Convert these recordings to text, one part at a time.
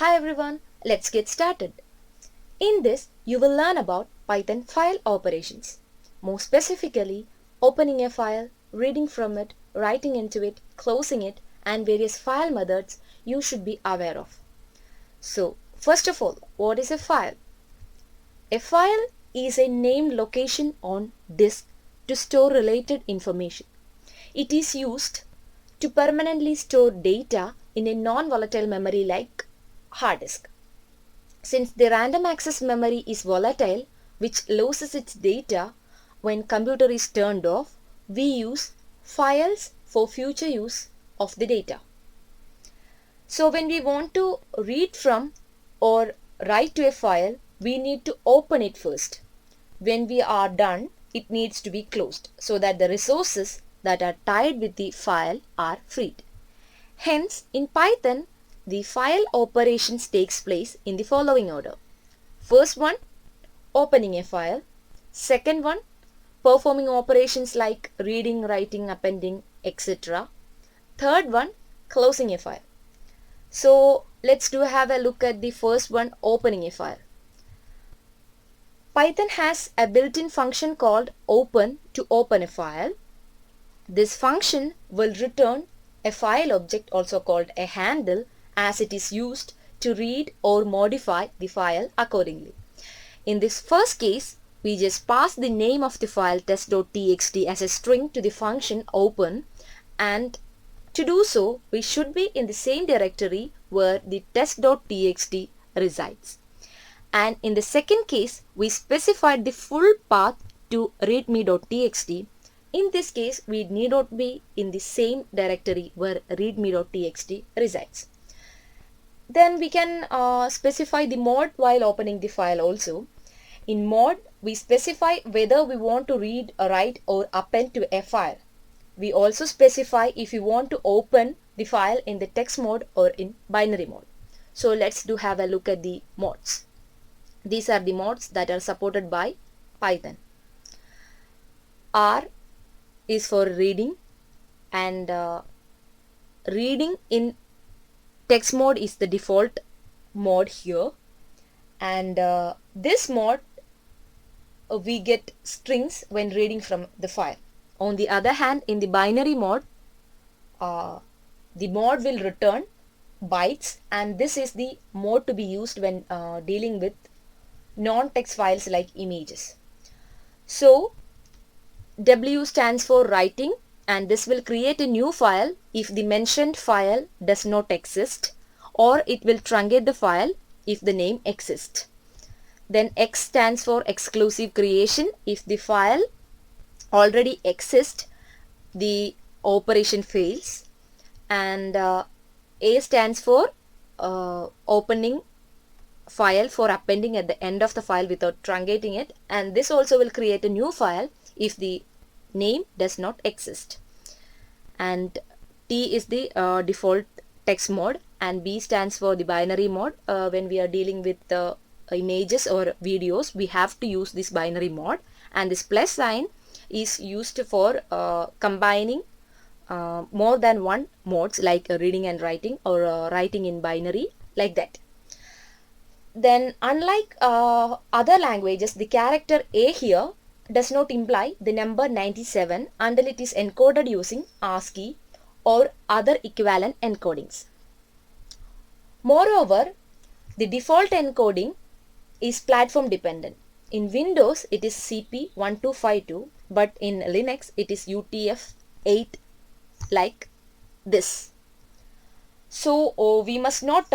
Hi everyone, let's get started. In this, you will learn about Python file operations. More specifically, opening a file, reading from it, writing into it, closing it, and various file methods you should be aware of. So, first of all, what is a file? A file is a named location on disk to store related information. It is used to permanently store data in a non-volatile memory like hard disk. Since the random access memory is volatile, which loses its data when computer is turned off, we use files for future use of the data. So when we want to read from or write to a file, we need to open it first. When we are done, it needs to be closed so that the resources that are tied with the file are freed. Hence, in Python, the file operations takes place in the following order. First one, opening a file. Second one, performing operations like reading, writing, appending, etc. Third one, closing a file. So let's have a look at the first one, opening a file. Python has a built-in function called open to open a file. This function will return a file object, also called a handle, as it is used to read or modify the file accordingly. In this first case, we just pass the name of the file test.txt as a string to the function open, and to do so, we should be in the same directory where the test.txt resides. And in the second case, we specified the full path to readme.txt. In this case, we need not be in the same directory where readme.txt resides. Then we can specify the mode while opening the file also. In mode, we specify whether we want to read, write or append to a file. We also specify if we want to open the file in the text mode or in binary mode. So let's have a look at the modes. These are the modes that are supported by Python. R is for reading, and reading in text mode is the default mode here, and this mode we get strings when reading from the file. On the other hand, in the binary mode, the mode will return bytes, and this is the mode to be used when dealing with non-text files like images. So W stands for writing, and this will create a new file if the mentioned file does not exist, or it will truncate the file if the name exists. Then X stands for exclusive creation. If the file already exists, the operation fails. And A stands for opening file for appending at the end of the file without truncating it, and this also will create a new file if the name does not exist. And T is the default text mode, and B stands for the binary mode. When we are dealing with images or videos, we have to use this binary mode, and this plus sign is used for combining more than one modes like reading and writing, or writing in binary, like that. Then unlike other languages, the character A here does not imply the number 97 until it is encoded using ASCII or other equivalent encodings. Moreover, the default encoding is platform dependent. In Windows, it is CP1252, but in Linux, it is UTF-8, like this. So we must not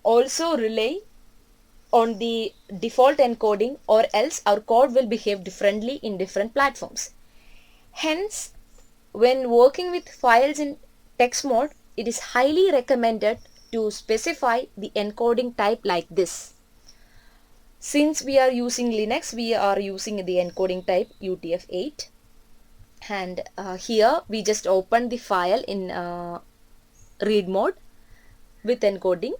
also rely on the default encoding, or else our code will behave differently in different platforms. Hence, when working with files in text mode, it is highly recommended to specify the encoding type like this. Since we are using Linux, we are using the encoding type UTF-8, and here we just open the file in read mode with encoding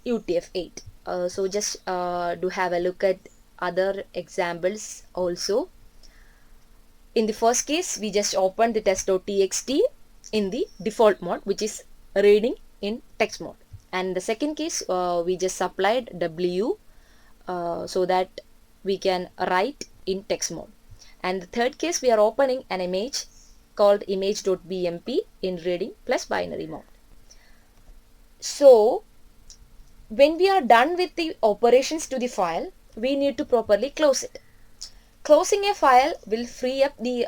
UTF-8. So just do have a look at other examples also. In the first case, we just open the test.txt in the default mode, which is reading in text mode. and the second case we just supplied W so that we can write in text mode, and the third case we are opening an image called image.bmp in reading plus binary mode. So when we are done with the operations to the file, we need to properly close it. Closing a file will free up the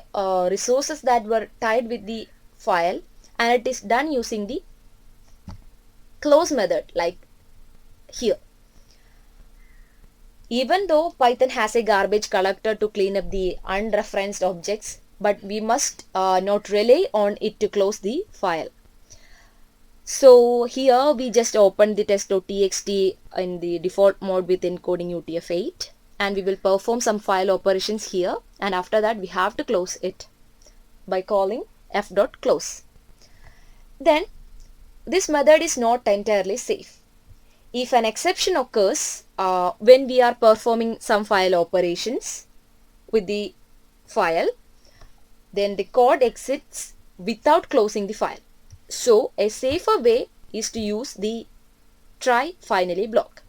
resources that were tied with the file, and it is done using the close method like here. Even though Python has a garbage collector to clean up the unreferenced objects, but we must not rely on it to close the file. So here we just open the test.txt in the default mode with encoding UTF-8, and we will perform some file operations here, and after that we have to close it by calling f.close. Then this method is not entirely safe. If an exception occurs when we are performing some file operations with the file, then the code exits without closing the file. So a safer way is to use the try finally block.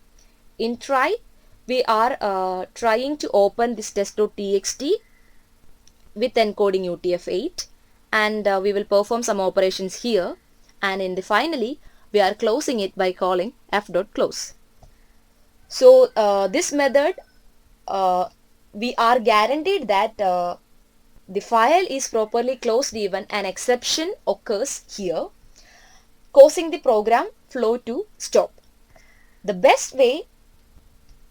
In try, we are trying to open this test.txt with encoding UTF-8, and we will perform some operations here, and in the finally we are closing it by calling f.close. So this method we are guaranteed that the file is properly closed even an exception occurs here, causing the program flow to stop. The best way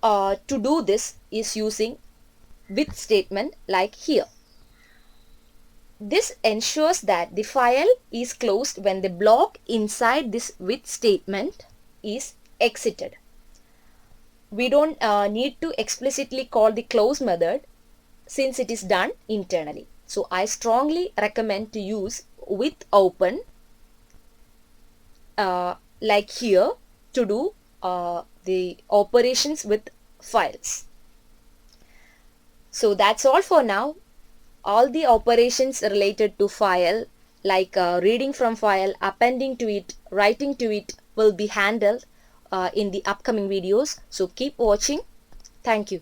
to do this is using with statement like here. This ensures that the file is closed when the block inside this with statement is exited. We don't need to explicitly call the close method since it is done internally. So I strongly recommend to use with open like here to do the operations with files. So that's all for now. All the operations related to file like reading from file, appending to it, writing to it will be handled in the upcoming videos. So keep watching. Thank you.